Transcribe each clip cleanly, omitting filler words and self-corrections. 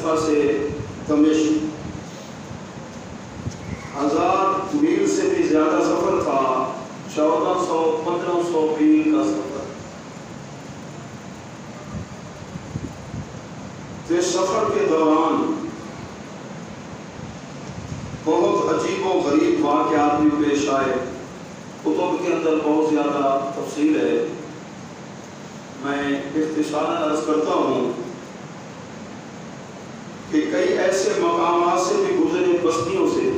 کوفہ سے دمشق 1000 میل سے بھی زیادہ سفر تھا، 1400-1500 میل کا سفر۔ اس سفر کے دوران بہت عجیب و غریب واقعات بھی پیش آئے۔ کتب کے اندر بہت زیادہ تفصیل ہے، میں اختصاراً عرض کرتا ہوں کہ کئی ایسے مقامات سے بھی گزرے، بستیوں سے،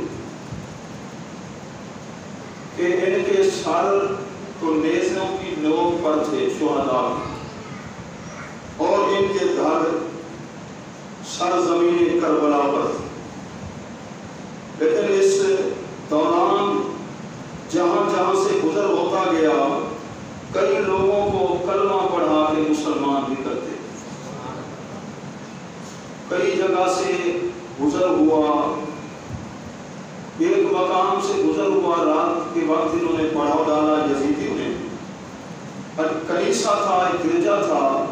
کہ ان کے سر تو نیزوں کی نوک پر تھے شہداء، اور ان کے گھر سرزمین کربلا پر تھے۔ لیکن اس دوران جہاں جہاں سے گزر ہوتا گیا، کئی لوگوں کو کلمہ پڑھا کے مسلمان بھی کرتے۔ کئی جگہ سے گزر ہوا، ایک مقام سے گزر ہوا، رات کے وقت انہوں نے پڑھاؤ ڈالا یزیدیوں نے۔ کنیسہ تھا، ایک گرجا تھا،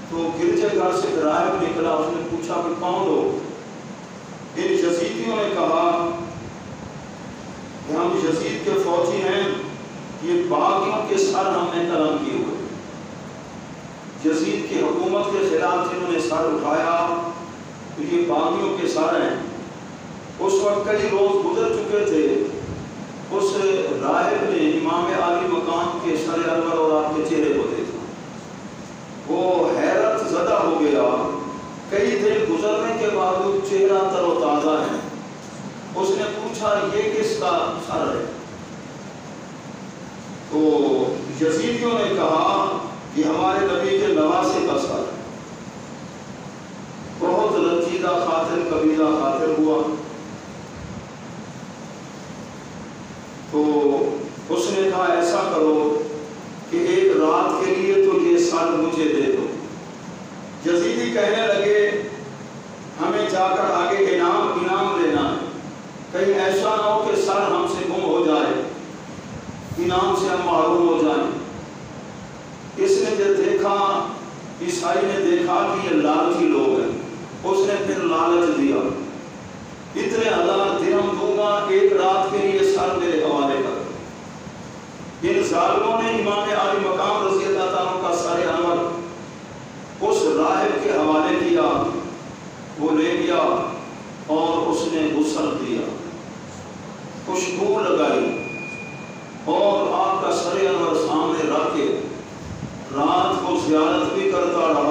تو گرجے گھر سے راہب نکلا، اس نے پوچھا کہ کون ہو؟ ان یزیدیوں نے کہا کہ ہم یزید کے فوجی ہیں، یہ باغیوں کے سر ہم نے قلم کیے ہوئے۔ یزید کی حکومت کے خلاف جنہوں نے سر اٹھایا تو یہ باغیوں کے سر ہیں۔ اس وقت کئی روز گزر چکے تھے، اس راہب نے امام عالی مقام کے سر انور اور آپ کے چہرے کو دیکھا، وہ حیرت زدہ ہو گیا۔ کئی دن گزرنے کے باوجود چہرہ تر و تازہ ہے۔ اس نے پوچھا یہ کس کا سر ہے؟ تو یزیدیوں نے کہا کہ ہمارے نبی کے نواسے کا سر ہے۔ بہت رنجیدہ خاطر، قبیلہ خاطر ہوا۔ تو اس نے کہا ایسا کرو کہ ایک رات کے لیے تو یہ سر مجھے دے دو۔ یزیدی کہنے لگے ہمیں جا کر آگے انعام لینا ہے، کہیں ایسا نہ ہو کہ سر ہم سے گم ہو جائے، انعام سے ہم محروم ہو جائیں۔ اس نے جب دیکھا، عیسائی نے دیکھا کہ یہ لالچی لوگ ہیں، اس نے پھر لالچ دیا، اتنے 1000 درہم دوں گا ایک رات کے لیے سر میرے حوالے کر۔ ان ظالموں نے امام عالی مقام رضی اللہ تعالیٰ کا سر انور اس راہب کے حوالے کیا، وہ لے گیا اور اس نے غسل دیا، خوشبو لگائی اور آپ کا سر انور سامنے رکھ کے رات کو زیارت بھی کرتا رہا